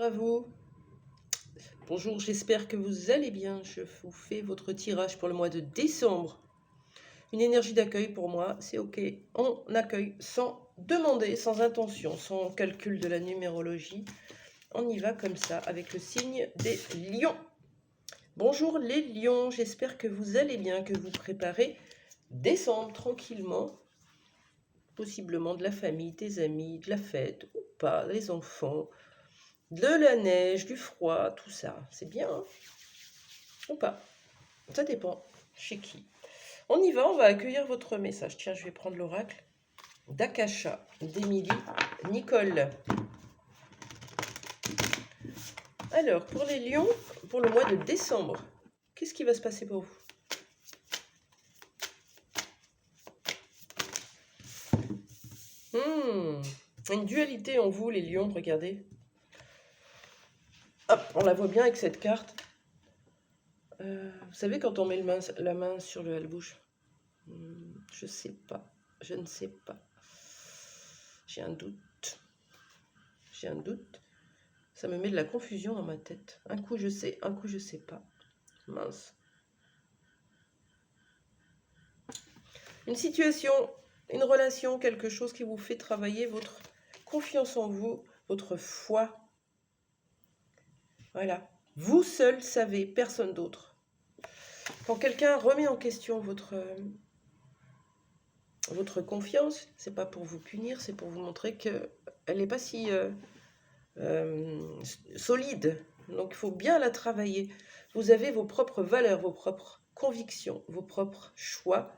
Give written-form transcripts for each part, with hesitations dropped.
à vous. Bonjour, j'espère que vous allez bien. Je vous fais votre tirage pour le mois de décembre. Une énergie d'accueil pour moi, c'est ok. On accueille sans demander, sans intention, sans calcul de la numérologie. On y va comme ça avec le signe des lions. Bonjour les lions, j'espère que vous allez bien, que vous préparez décembre tranquillement. Possiblement de la famille, des amis, de la fête ou pas, les enfants. De la neige, du froid, tout ça. C'est bien, hein? Ou pas. Ça dépend. Chez qui. On y va, on va accueillir votre message. Tiens, je vais prendre l'oracle d'Akasha, d'Émilie, Nicole. Alors, pour les lions, pour le mois de décembre, qu'est-ce qui va se passer pour vous? Une dualité en vous, les lions, regardez. Hop, on la voit bien avec cette carte. Vous savez, quand on met la main sur le bouche, je sais pas, je ne sais pas. J'ai un doute. J'ai un doute. Ça me met de la confusion dans ma tête. Un coup je sais, un coup je sais pas. Mince. Une situation, une relation, quelque chose qui vous fait travailler votre confiance en vous, votre foi. Voilà. Vous seul savez, personne d'autre. Quand quelqu'un remet en question votre confiance, c'est pas pour vous punir, c'est pour vous montrer qu'elle n'est pas si solide. Donc il faut bien la travailler. Vous avez vos propres valeurs, vos propres convictions, vos propres choix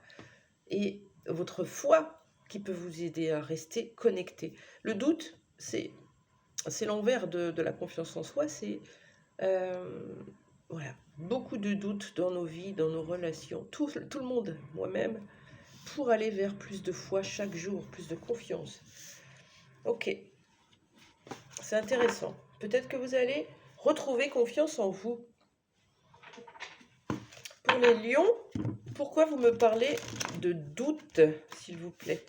et votre foi qui peut vous aider à rester connecté. Le doute, c'est l'envers de la confiance en soi. C'est voilà, beaucoup de doutes dans nos vies, dans nos relations. Tout le monde, moi-même, pour aller vers plus de foi chaque jour, plus de confiance. Ok, c'est intéressant. Peut-être que vous allez retrouver confiance en vous. Pour les lions, pourquoi vous me parlez de doute, s'il vous plaît?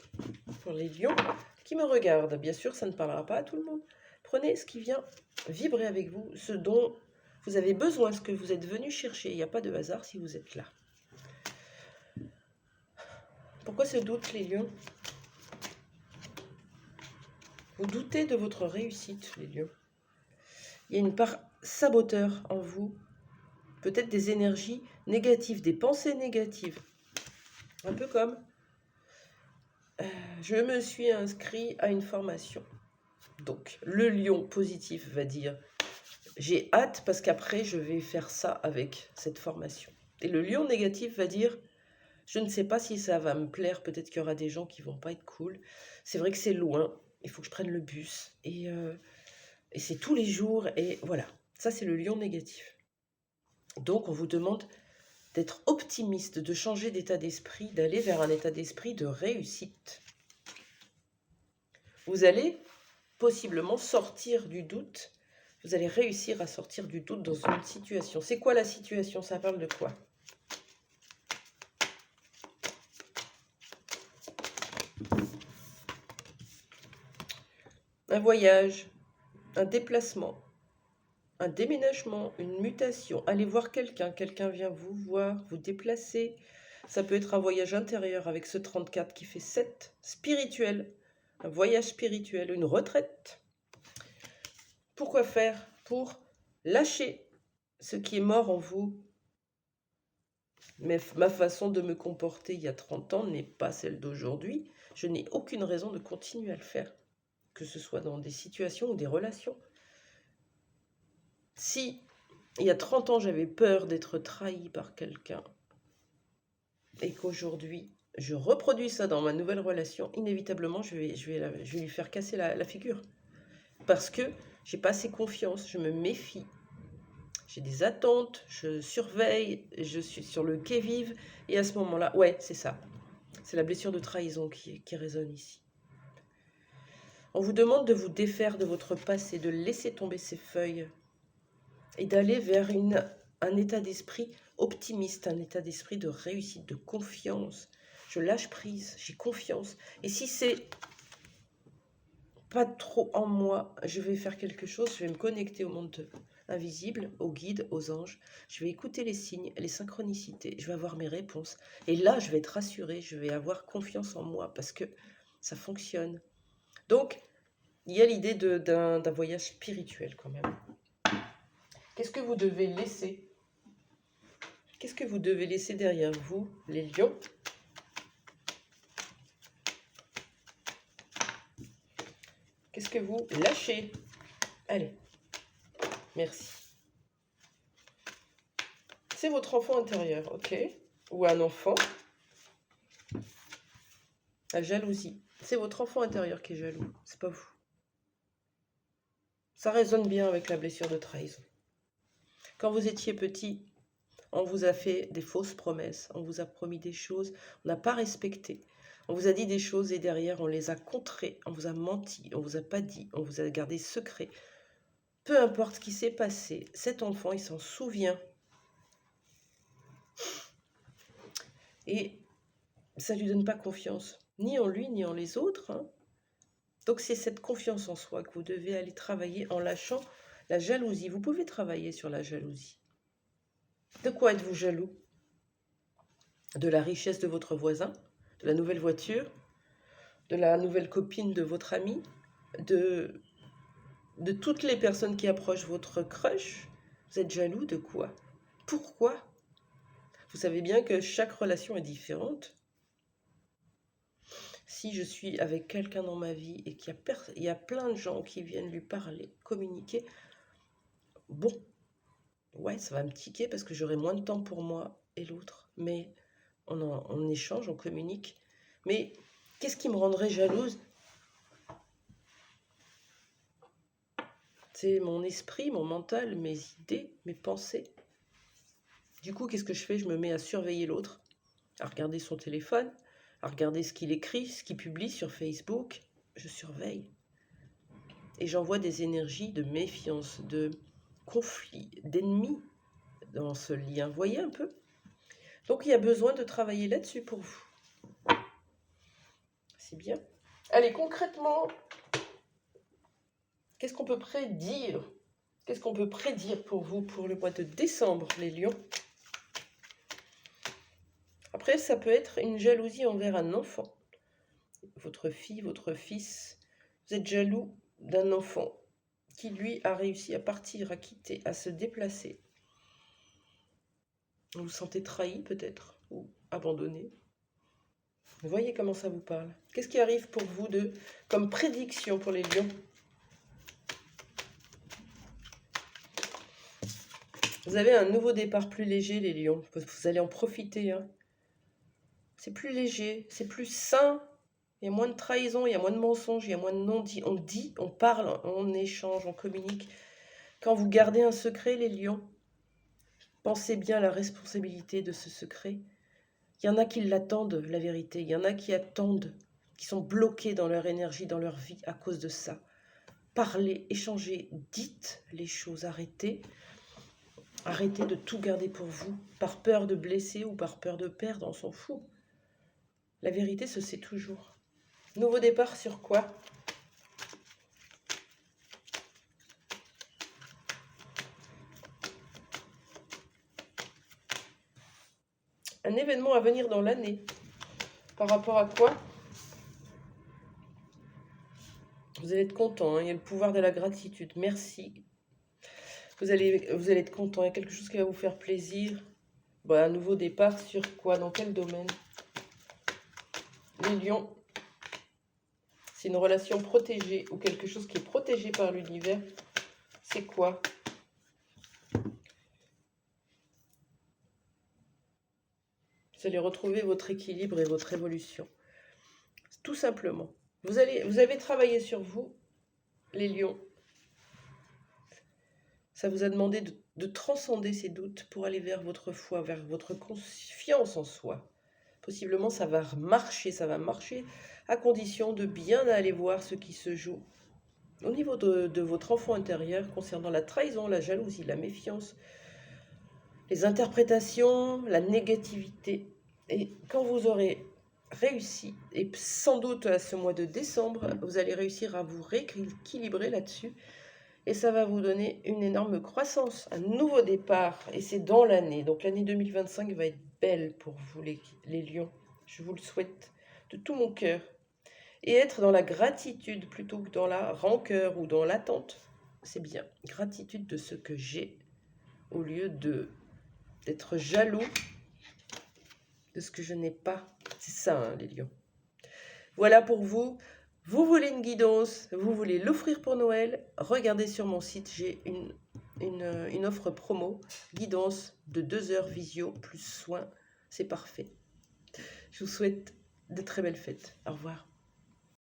Pour les lions qui me regardent, bien sûr, ça ne parlera pas à tout le monde. Prenez ce qui vient vibrer avec vous, ce dont vous avez besoin, ce que vous êtes venu chercher. Il n'y a pas de hasard si vous êtes là. Pourquoi ce doute, les lions? Vous doutez de votre réussite, les lions. Il y a une part saboteur en vous. Peut-être des énergies négatives, des pensées négatives. Un peu comme je me suis inscrit à une formation. Donc, le lion positif va dire j'ai hâte parce qu'après, je vais faire ça avec cette formation. Et le lion négatif va dire je ne sais pas si ça va me plaire. Peut-être qu'il y aura des gens qui vont pas être cool. C'est vrai que c'est loin. Il faut que je prenne le bus. Et c'est tous les jours. Et voilà. Ça, c'est le lion négatif. Donc, on vous demande d'être optimiste, de changer d'état d'esprit, d'aller vers un état d'esprit de réussite. Vous allez possiblement sortir du doute. Vous allez réussir à sortir du doute dans une situation. C'est quoi la situation? Ça parle de quoi? Un voyage, un déplacement, un déménagement, une mutation. Allez voir quelqu'un. Quelqu'un vient vous voir, vous déplacer. Ça peut être un voyage intérieur avec ce 34 qui fait 7. Spirituel. Un voyage spirituel, une retraite. Pourquoi faire? Pour lâcher ce qui est mort en vous. Mais ma façon de me comporter il y a 30 ans n'est pas celle d'aujourd'hui. Je n'ai aucune raison de continuer à le faire, que ce soit dans des situations ou des relations. Si, il y a 30 ans, j'avais peur d'être trahi par quelqu'un et qu'aujourd'hui, je reproduis ça dans ma nouvelle relation, inévitablement, je vais lui faire casser la figure. Parce que j'ai pas assez confiance, je me méfie. J'ai des attentes, je surveille, je suis sur le qui-vive. Et à ce moment-là, ouais, c'est ça. C'est la blessure de trahison qui résonne ici. On vous demande de vous défaire de votre passé, de laisser tomber ces feuilles et d'aller vers un état d'esprit optimiste, un état d'esprit de réussite, de confiance. Je lâche prise, j'ai confiance. Et si c'est pas trop en moi, je vais faire quelque chose, je vais me connecter au monde invisible, aux guides, aux anges, je vais écouter les signes, les synchronicités, je vais avoir mes réponses. Et là, je vais être rassurée, je vais avoir confiance en moi parce que ça fonctionne. Donc, il y a l'idée d'un voyage spirituel quand même. Qu'est-ce que vous devez laisser? Qu'est-ce que vous devez laisser derrière vous, les lions? Qu'est-ce que vous lâchez? Allez, merci. C'est votre enfant intérieur, ok? Ou un enfant. La jalousie. C'est votre enfant intérieur qui est jaloux, c'est pas vous. Ça résonne bien avec la blessure de trahison. Quand vous étiez petit, on vous a fait des fausses promesses, on vous a promis des choses, on n'a pas respecté. On vous a dit des choses et derrière on les a contrées, on vous a menti, on vous a pas dit, on vous a gardé secret. Peu importe ce qui s'est passé, cet enfant il s'en souvient. Et ça ne lui donne pas confiance, ni en lui ni en les autres. Donc c'est cette confiance en soi que vous devez aller travailler en lâchant la jalousie. Vous pouvez travailler sur la jalousie. De quoi êtes-vous jaloux? De la richesse de votre voisin? De la nouvelle voiture? De la nouvelle copine de votre ami? De toutes les personnes qui approchent votre crush? Vous êtes jaloux de quoi? Pourquoi? Vous savez bien que chaque relation est différente. Si je suis avec quelqu'un dans ma vie et qu'il y a plein de gens qui viennent lui parler, communiquer, bon, ouais, ça va me tiquer parce que j'aurai moins de temps pour moi et l'autre. Mais on échange, on communique. Mais qu'est-ce qui me rendrait jalouse? C'est mon esprit, mon mental, mes idées, mes pensées. Du coup, qu'est-ce que je fais? Je me mets à surveiller l'autre, à regarder son téléphone, à regarder ce qu'il écrit, ce qu'il publie sur Facebook. Je surveille. Et j'envoie des énergies de méfiance, de conflit, d'ennemis dans ce lien. Vous voyez un peu? Donc il y a besoin de travailler là-dessus pour vous. C'est bien. Allez, concrètement, qu'est-ce qu'on peut prédire? Qu'est-ce qu'on peut prédire pour vous pour le mois de décembre, les lions? Après, ça peut être une jalousie envers un enfant. Votre fille, votre fils. Vous êtes jaloux d'un enfant qui, lui, a réussi à partir, à quitter, à se déplacer. Vous vous sentez trahi, peut-être, ou abandonné. Vous voyez comment ça vous parle. Qu'est-ce qui arrive pour vous comme prédiction pour les lions? Vous avez un nouveau départ plus léger, les lions. Vous allez en profiter. Hein. C'est plus léger, c'est plus sain. Il y a moins de trahison, il y a moins de mensonges, il y a moins de non-dits. On dit, on parle, on échange, on communique. Quand vous gardez un secret, les lions, pensez bien à la responsabilité de ce secret. Il y en a qui l'attendent, la vérité. Il y en a qui attendent, qui sont bloqués dans leur énergie, dans leur vie à cause de ça. Parlez, échangez, dites les choses, arrêtez. Arrêtez de tout garder pour vous, par peur de blesser ou par peur de perdre, on s'en fout. La vérité se sait toujours. Nouveau départ sur quoi? Un événement à venir dans l'année. Par rapport à quoi? Vous allez être content, hein, il y a le pouvoir de la gratitude. Merci. Vous allez être content, il y a quelque chose qui va vous faire plaisir. Bon, un nouveau départ sur quoi? Dans quel domaine? Les lions, c'est une relation protégée ou quelque chose qui est protégé par l'univers. C'est quoi? Vous allez retrouver votre équilibre et votre évolution. Tout simplement. Vous avez travaillé sur vous, les lions. Ça vous a demandé de transcender ces doutes pour aller vers votre foi, vers votre confiance en soi. Possiblement, ça va marcher à condition de bien aller voir ce qui se joue au niveau de votre enfant intérieur concernant la trahison, la jalousie, la méfiance, les interprétations, la négativité. Et quand vous aurez réussi. Et sans doute à ce mois de décembre, vous allez réussir à vous rééquilibrer là-dessus. Et ça va vous donner une énorme croissance, un nouveau départ. Et c'est dans l'année. Donc l'année 2025 va être belle pour vous les lions. Je vous le souhaite de tout mon cœur. Et être dans la gratitude plutôt que dans la rancœur ou dans l'attente, c'est bien. Gratitude de ce que j'ai au lieu d'être jaloux de ce que je n'ai pas. C'est ça, hein, les lions. Voilà pour vous. Vous voulez une guidance, vous voulez l'offrir pour Noël, regardez sur mon site, j'ai une offre promo, guidance de 2 heures visio plus soins, c'est parfait. Je vous souhaite de très belles fêtes. Au revoir.